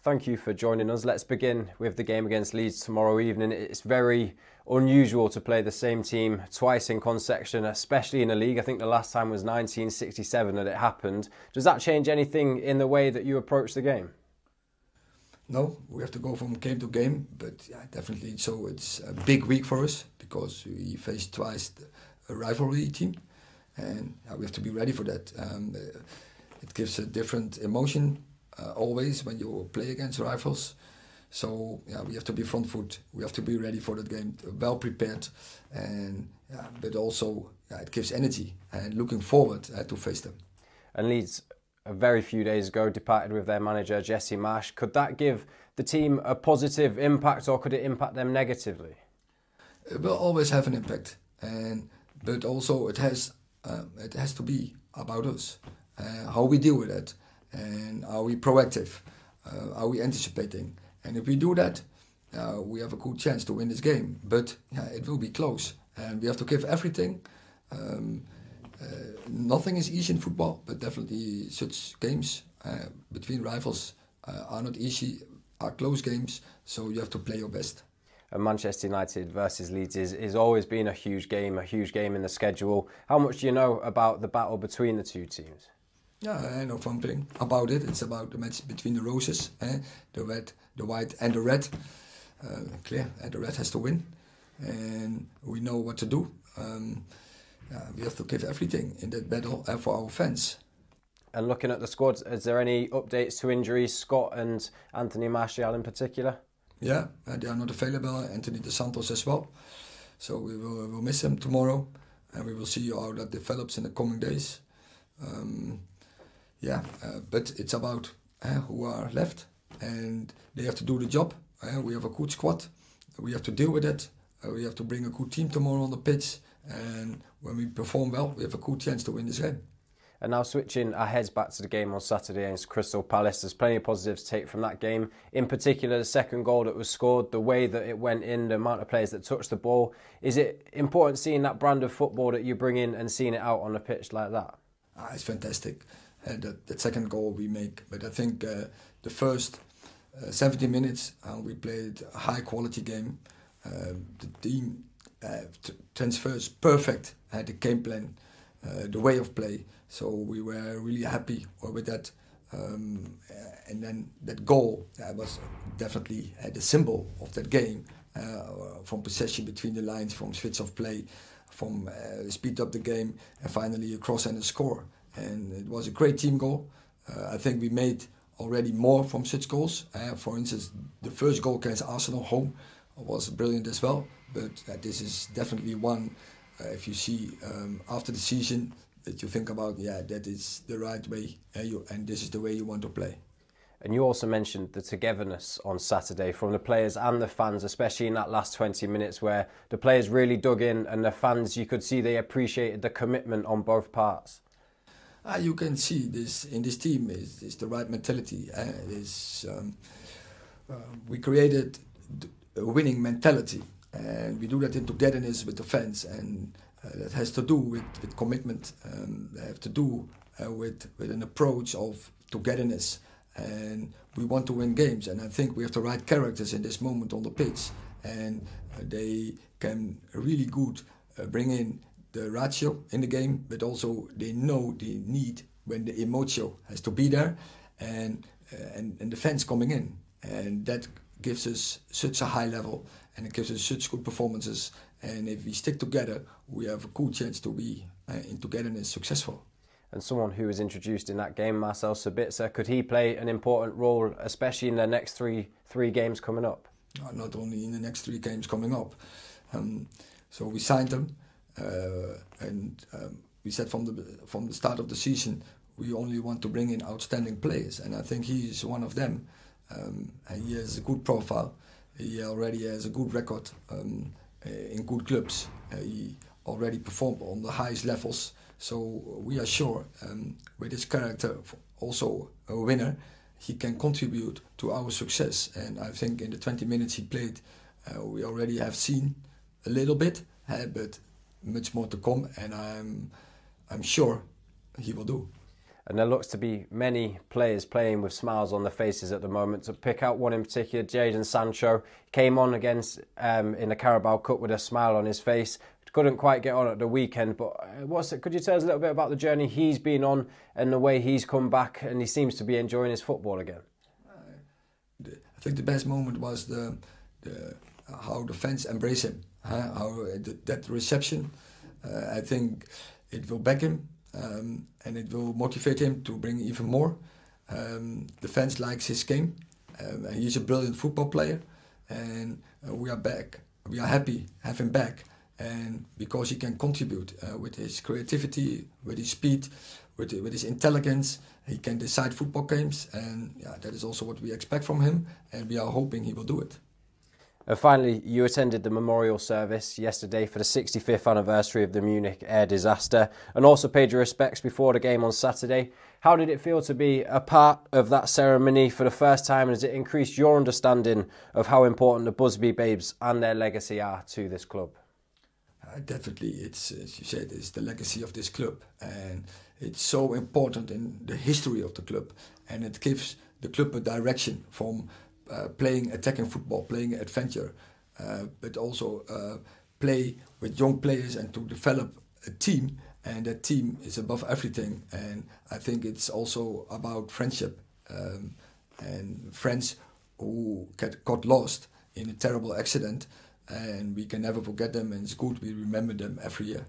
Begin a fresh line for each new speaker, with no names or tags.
Thank you for joining us. Let's begin with the game against Leeds tomorrow evening. It's very unusual to play the same team twice in consecution, especially in a league. I think the last time was 1967 that it happened. Does that change anything in the way that you approach the game?
No, we have to go from game to game, but yeah, definitely. So it's a big week for us because we face twice a rivalry team, and we have to be ready for that. It gives a different emotion always when you play against rivals. So yeah, we have to be front foot. We have to be ready for that game, well prepared, and but also it gives energy and looking forward to face them.
And Leeds, a very few days ago, departed with their manager Jesse Marsh. Could that give the team a positive impact, or could it impact them negatively?
It will always have an impact, but also it has to be about us, how we deal with it, and are we proactive, are we anticipating, and if we do that, we have a good chance to win this game. But it will be close, and we have to give everything. Nothing is easy in football, but definitely such games between rivals are not easy, are close games, so you have to play your best.
And Manchester United versus Leeds is always been a huge game in the schedule. How much do you know about the battle between the two teams?
Yeah, I know something about it. It's about the match between the roses, the red, the white and the red. Clear, the red has to win, and we know what to do. We have to give everything in that battle for our fans.
And looking at the squad, is there any updates to injuries, Scott and Anthony Martial in particular?
Yeah, they are not available, Anthony De Santos as well. So we'll miss him tomorrow, and we will see how that develops in the coming days. But it's about who are left, and they have to do the job. We have a good squad, we have to deal with it. We have to bring a good team tomorrow on the pitch, and when we perform well, we have a good chance to win this game.
And now switching our heads back to the game on Saturday against Crystal Palace, there's plenty of positives to take from that game. In particular, the second goal that was scored, the way that it went in, the amount of players that touched the ball. Is it important seeing that brand of football that you bring in and seeing it out on the pitch like that?
It's fantastic, that second goal we make. But I think the first 70 minutes we played a high quality game. The team transfers perfect, the game plan, the way of play. So we were really happy with that. And then that goal was definitely the symbol of that game, from possession between the lines, from switch of play, from speed up the game, and finally a cross and a score. And it was a great team goal. I think we made already more from such goals. For instance, the first goal against Arsenal home was brilliant as well. But this is definitely one, if you see after the season, that you think about, that is the right way, and this is the way you want to play.
And you also mentioned the togetherness on Saturday from the players and the fans, especially in that last 20 minutes where the players really dug in, and the fans, you could see they appreciated the commitment on both parts.
You can see this in this team is the right mentality. We created a winning mentality, and we do that in togetherness with the fans, and that has to do with commitment. That have to do with an approach of togetherness, and we want to win games. And I think we have the right characters in this moment on the pitch, and they can really good bring in the ratio in the game, but also they know the need when the emotion has to be there, and the fans coming in, and that gives us such a high level, and it gives us such good performances. And if we stick together, we have a good chance to be in togetherness successful.
And someone who was introduced in that game, Marcel Sabitzer, could he play an important role, especially in the next three games coming up?
Not only in the next 3 games coming up. So we signed him, and we said from the start of the season we only want to bring in outstanding players, and I think he is one of them. And he has a good profile. He already has a good record in good clubs. He already performed on the highest levels. So we are sure, with his character, also a winner, he can contribute to our success. And I think in the 20 minutes he played, we already have seen a little bit, but much more to come. And I'm sure he will do.
and there looks to be many players playing with smiles on their faces at the moment. To pick out one in particular, Jadon Sancho came on against in the Carabao Cup with a smile on his face. Couldn't quite get on at the weekend, but could you tell us a little bit about the journey he's been on and the way he's come back, and he seems to be enjoying his football again?
I think the best moment was how the fans embrace him, that reception. I think it will back him and it will motivate him to bring even more. The fans likes his game. He's a brilliant football player, and we are back. We are happy to have him back. And because he can contribute with his creativity, with his speed, with his intelligence, he can decide football games, and yeah, that is also what we expect from him, and we are hoping he will do it.
And finally, you attended the memorial service yesterday for the 65th anniversary of the Munich air disaster, and also paid your respects before the game on Saturday. How did it feel to be a part of that ceremony for the first time, and has it increased your understanding of how important the Busby Babes and their legacy are to this club?
Definitely, it's, as you said, it's the legacy of this club, and it's so important in the history of the club, and it gives the club a direction from playing attacking football, playing adventure, but also play with young players and to develop a team, and that team is above everything. And I think it's also about friendship and friends who got lost in a terrible accident. And we can never forget them, and it's good we remember them every year.